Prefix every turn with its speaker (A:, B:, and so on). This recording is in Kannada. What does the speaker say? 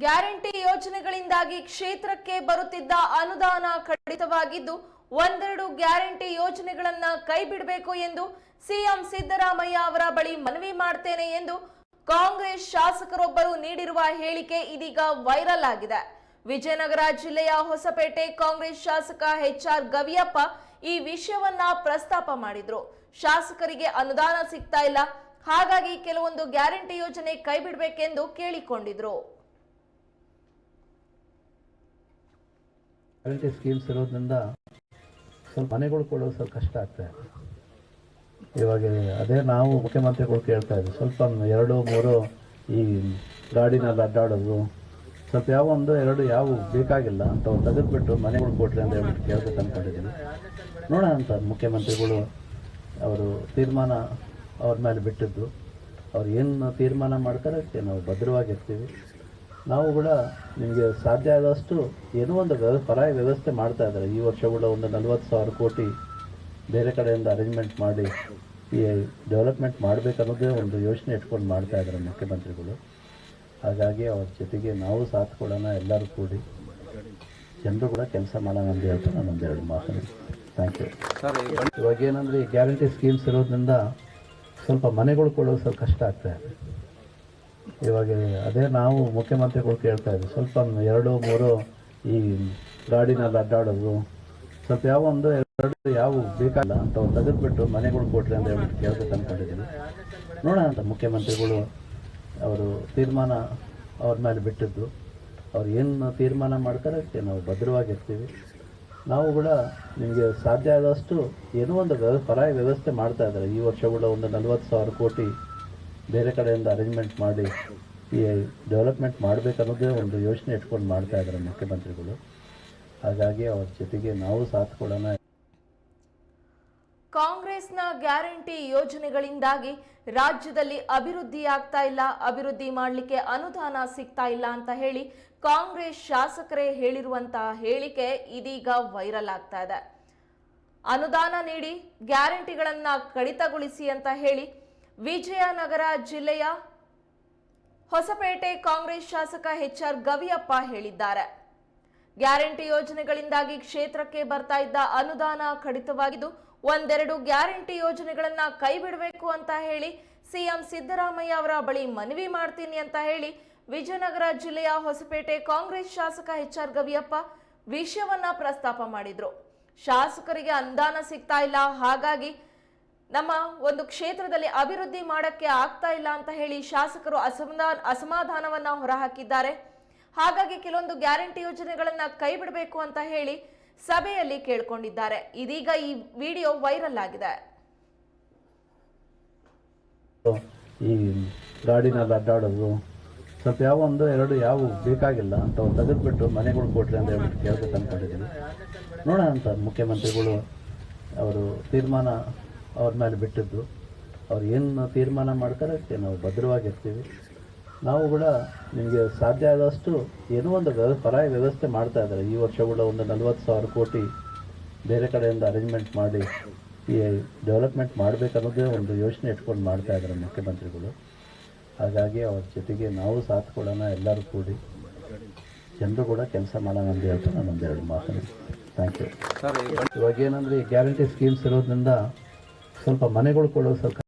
A: ಗ್ಯಾರಂಟಿ ಯೋಜನೆಗಳಿಂದಾಗಿ ಕ್ಷೇತ್ರಕ್ಕೆ ಬರುತ್ತಿದ್ದ ಅನುದಾನ ಕಡಿತವಾಗಿದ್ದು ಒಂದೆರಡು ಗ್ಯಾರಂಟಿ ಯೋಜನೆಗಳನ್ನ ಕೈಬಿಡಬೇಕು ಎಂದು ಸಿಎಂ ಸಿದ್ದರಾಮಯ್ಯ ಅವರ ಬಳಿ ಮನವಿ ಮಾಡ್ತೇನೆ ಎಂದು ಕಾಂಗ್ರೆಸ್ ಶಾಸಕರೊಬ್ಬರು ನೀಡಿರುವ ಹೇಳಿಕೆ ಇದೀಗ ವೈರಲ್ ಆಗಿದೆ. ವಿಜಯನಗರ ಜಿಲ್ಲೆಯ ಹೊಸಪೇಟೆ ಕಾಂಗ್ರೆಸ್ ಶಾಸಕ HR ಗವಿಯಪ್ಪ ಈ ವಿಷಯವನ್ನ ಪ್ರಸ್ತಾಪ ಮಾಡಿದ್ರು. ಶಾಸಕರಿಗೆ ಅನುದಾನ ಸಿಗ್ತಾ ಇಲ್ಲ, ಹಾಗಾಗಿ ಕೆಲವೊಂದು ಗ್ಯಾರಂಟಿ ಯೋಜನೆ ಕೈಬಿಡಬೇಕೆಂದು ಕೇಳಿಕೊಂಡಿದ್ರು.
B: ಗ್ಯಾರಂಟಿ ಸ್ಕೀಮ್ಸ್ ಇರೋದ್ರಿಂದ ಸ್ವಲ್ಪ ಮನೆಗಳು ಕೊಡೋದು ಸ್ವಲ್ಪ ಕಷ್ಟ ಆಗ್ತಾ ಇದೆ. ಇವಾಗ ಅದೇ ನಾವು ಮುಖ್ಯಮಂತ್ರಿಗಳು ಕೇಳ್ತಾ ಇದ್ವಿ, ಸ್ವಲ್ಪ 2-3 ಈ ಗಾಡಿನಲ್ಲಿ ಅಡ್ಡಾಡೋದು, ಸ್ವಲ್ಪ ಯಾವ ಬೇಕಾಗಿಲ್ಲ ಅಂತ ತೆಗೆದುಬಿಟ್ಟು ಮನೆಗಳು ಕೊಟ್ರಿ ಅಂತ ಹೇಳ್ಬಿಟ್ಟು ಕೇಳ್ಬೇಕು ಅಂದ್ಕೊಂಡಿದ್ದೀನಿ. ನೋಡೋಣ ಅಂತ ಮುಖ್ಯಮಂತ್ರಿಗಳು ಅವರು ತೀರ್ಮಾನ ಅವ್ರ ಮೇಲೆ ಬಿಟ್ಟಿದ್ದು, ಅವ್ರು ಏನು ತೀರ್ಮಾನ ಮಾಡ್ತಾರೆ ಅದಕ್ಕೆ ನಾವು ಭದ್ರವಾಗಿರ್ತೀವಿ. ನಾವು ಕೂಡ ನಿಮಗೆ ಸಾಧ್ಯ ಆದಷ್ಟು ಏನೋ ಒಂದು ಪರಾಯ ವ್ಯವಸ್ಥೆ ಮಾಡ್ತಾ ಇದ್ದಾರೆ. ಈ ವರ್ಷ ಕೂಡ ಒಂದು 40,000 ಕೋಟಿ ಬೇರೆ ಕಡೆಯಿಂದ ಅರೇಂಜ್ಮೆಂಟ್ ಮಾಡಿ ಈ ಡೆವಲಪ್ಮೆಂಟ್ ಮಾಡಬೇಕನ್ನೋದೇ ಒಂದು ಯೋಚನೆ ಇಟ್ಕೊಂಡು ಮಾಡ್ತಾ ಇದ್ದಾರೆ ಮುಖ್ಯಮಂತ್ರಿಗಳು. ಹಾಗಾಗಿ ಅವ್ರ ಜೊತೆಗೆ ನಾವು ಸಾಥ್ ಕೊಡೋಣ, ಎಲ್ಲರೂ ಕೂಡಿ ಜನರು ಕೂಡ ಕೆಲಸ ಮಾಡೋಣ ಅಂತ ಹೇಳ್ತಾ ನಾನು ಒಂದೆರಡು ಮಾತು. Thank you. ಇವಾಗ ಏನಂದರೆ ಈ ಗ್ಯಾರಂಟಿ ಸ್ಕೀಮ್ಸ್ ಇರೋದ್ರಿಂದ ಸ್ವಲ್ಪ ಮನೆಗಳು ಕೊಡೋದು ಸ್ವಲ್ಪ ಕಷ್ಟ ಆಗ್ತಾ ಇದೆ. ಇವಾಗ ಅದೇ ನಾವು ಮುಖ್ಯಮಂತ್ರಿಗಳು ಕೇಳ್ತಾ ಇದ್ವಿ, ಸ್ವಲ್ಪ 2-3 ಈ ಗಾಡಿನಲ್ಲಿ ಅಡ್ಡಾಡೋದು, ಸ್ವಲ್ಪ ಯಾವ ಬೇಕಾಗಿಲ್ಲ ಅಂತ ತೆಗೆದುಬಿಟ್ಟು ಮನೆಗಳು ಕೊಟ್ರಿ ಅಂತ ಹೇಳ್ಬಿಟ್ಟು ಕೇಳ್ಬೇಕು ಅಂದ್ಕೊಂಡಿದ್ದೀನಿ. ನೋಡೋಣ ಅಂತ ಮುಖ್ಯಮಂತ್ರಿಗಳು ಅವರು ತೀರ್ಮಾನ ಅವ್ರ ಮೇಲೆ ಬಿಟ್ಟಿದ್ದು, ಅವ್ರು ಏನು ತೀರ್ಮಾನ ಮಾಡ್ತಾರೆ ಅದಕ್ಕೆ ನಾವು ಭದ್ರವಾಗಿರ್ತೀವಿ. ನಾವು ಕೂಡ ನಿಮಗೆ ಸಾಧ್ಯ ಆದಷ್ಟು ಏನೋ ಒಂದು ಪರಾಯ ವ್ಯವಸ್ಥೆ ಮಾಡ್ತಾ ಇದ್ದಾರೆ. ಈ ವರ್ಷ ಕೂಡ ಒಂದು 40,000 ಕೋಟಿ ಬೇರೆ ಕಡೆಯಿಂದ ಅರೇಂಜ್ಮೆಂಟ್ ಮಾಡಿ ಈ ಡೆವಲಪ್ಮೆಂಟ್ ಮಾಡಬೇಕನ್ನೋದೇ ಒಂದು ಯೋಚನೆ ಇಟ್ಕೊಂಡು ಮಾಡ್ತಾ ಇದ್ದಾರೆ ಮುಖ್ಯಮಂತ್ರಿಗಳು. ಹಾಗಾಗಿ ಅವ್ರ ಜೊತೆಗೆ ನಾವು ಸಾಥ್ ಕೊಡೋಣ.
A: ಕಾಂಗ್ರೆಸ್ನ ಗ್ಯಾರಂಟಿ ಯೋಜನೆಗಳಿಂದಾಗಿ ರಾಜ್ಯದಲ್ಲಿ ಅಭಿವೃದ್ಧಿ ಆಗ್ತಾ ಇಲ್ಲ, ಅಭಿವೃದ್ಧಿ ಮಾಡಲಿಕ್ಕೆ ಅನುದಾನ ಸಿಗ್ತಾ ಇಲ್ಲ ಅಂತ ಹೇಳಿ ಕಾಂಗ್ರೆಸ್ ಶಾಸಕರೇ ಹೇಳಿರುವಂತಹ ಹೇಳಿಕೆ ಇದೀಗ ವೈರಲ್ ಆಗ್ತಾ ಇದೆ. ಅನುದಾನ ನೀಡಿ ಗ್ಯಾರಂಟಿಗಳನ್ನ ಕಡಿತಗೊಳಿಸಿ ಅಂತ ಹೇಳಿ ವಿಜಯನಗರ ಜಿಲ್ಲೆಯ ಹೊಸಪೇಟೆ ಕಾಂಗ್ರೆಸ್ ಶಾಸಕ HR ಗವಿಯಪ್ಪ ಹೇಳಿದ್ದಾರೆ. ಗ್ಯಾರಂಟಿ ಯೋಜನೆಗಳಿಂದಾಗಿ ಕ್ಷೇತ್ರಕ್ಕೆ ಬರ್ತಾ ಇದ್ದ ಅನುದಾನ ಕಡಿತವಾಗಿದ್ದು ಒಂದೆರಡು ಗ್ಯಾರಂಟಿ ಯೋಜನೆಗಳನ್ನ ಕೈಬಿಡಬೇಕು ಅಂತ ಹೇಳಿ ಸಿಎಂ ಸಿದ್ದರಾಮಯ್ಯ ಅವರ ಬಳಿ ಮನವಿ ಮಾಡ್ತೀನಿ ಅಂತ ಹೇಳಿ ವಿಜಯನಗರ ಜಿಲ್ಲೆಯ ಹೊಸಪೇಟೆ ಕಾಂಗ್ರೆಸ್ ಶಾಸಕ HR ಗವಿಯಪ್ಪ ವಿಷಯವನ್ನ ಪ್ರಸ್ತಾಪ ಮಾಡಿದ್ರು. ಶಾಸಕರಿಗೆ ಅನುದಾನ ಸಿಗ್ತಾ ಇಲ್ಲ, ಹಾಗಾಗಿ ನಮ್ಮ ಒಂದು ಕ್ಷೇತ್ರದಲ್ಲಿ ಅಭಿವೃದ್ಧಿ ಮಾಡಕ್ಕೆ ಆಗ್ತಾ ಇಲ್ಲ ಅಂತ ಹೇಳಿ ಶಾಸಕರು ಅಸಮಾಧಾನವನ್ನ ಹೊರಹಾಕಿದ್ದಾರೆ. ಹಾಗಾಗಿ ಕೆಲವೊಂದು ಗ್ಯಾರಂಟಿ ಯೋಜನೆಗಳನ್ನ ಕೈ ಬಿಡಬೇಕು ಅಂತ ಹೇಳಿ ಸಭೆಯಲ್ಲಿ ಕೇಳ್ಕೊಂಡಿದ್ದಾರೆ. ಇದೀಗ ಈ ವಿಡಿಯೋ ವೈರಲ್ ಆಗಿದೆ.
B: ಈ ಗಾಡಿನಲ್ಲಿ ಅಡ್ಡಾಡೋದು, ಸ್ವಲ್ಪ ಯಾವ ಬೇಕಾಗಿಲ್ಲ ಅಂತ ತೆಗೆದುಬಿಟ್ಟು ಮನೆಗಳು ಕೊಟ್ರಿ ಅಂತ ಹೇಳ್ಬಿಟ್ಟು ಕೇಳ್ಬೇಕು ಅಂದ್ಕೊಂಡಿದ್ದೀನಿ. ನೋಡೋಣ ಅಂತ ಮುಖ್ಯಮಂತ್ರಿಗಳು ಅವರು ತೀರ್ಮಾನ ಅವ್ರ ಮೇಲೆ ಬಿಟ್ಟಿದ್ದು, ಅವ್ರು ಏನು ತೀರ್ಮಾನ ಮಾಡ್ತಾರೆ ಅದಕ್ಕೆ ನಾವು ಭದ್ರವಾಗಿರ್ತೀವಿ. ನಾವು ಕೂಡ ನಿಮಗೆ ಸಾಧ್ಯ ಆದಷ್ಟು ಏನೋ ಒಂದು ಪರಾಯ ವ್ಯವಸ್ಥೆ ಮಾಡ್ತಾ ಇದ್ದಾರೆ. ಈ ವರ್ಷ ಕೂಡ ಒಂದು 40,000 ಕೋಟಿ ಬೇರೆ ಕಡೆಯಿಂದ ಅರೇಂಜ್ಮೆಂಟ್ ಮಾಡಿ ಈ ಡೆವಲಪ್ಮೆಂಟ್ ಮಾಡಬೇಕನ್ನೋದೇ ಒಂದು ಯೋಚನೆ ಇಟ್ಕೊಂಡು ಮಾಡ್ತಾ ಇದ್ದಾರೆ ಮುಖ್ಯಮಂತ್ರಿಗಳು. ಹಾಗಾಗಿ ಅವ್ರ ಜೊತೆಗೆ ನಾವು ಸಾಥ್ ಕೊಡೋಣ, ಎಲ್ಲರೂ ಕೂಡಿ ಜನರು ಕೂಡ ಕೆಲಸ ಮಾಡೋಣ ಅಂತ ಹೇಳ್ತಾ ನಾನು ಒಂದೆರಡು ಮಾತು. Thank you. ಇವಾಗ ಏನಂದರೆ ಈ ಗ್ಯಾರಂಟಿ ಸ್ಕೀಮ್ಸ್ ಇರೋದ್ರಿಂದ ಸ್ವಲ್ಪ ಮನೆಗಳು ಕೊಡೋದು ಸ್ವಲ್ಪ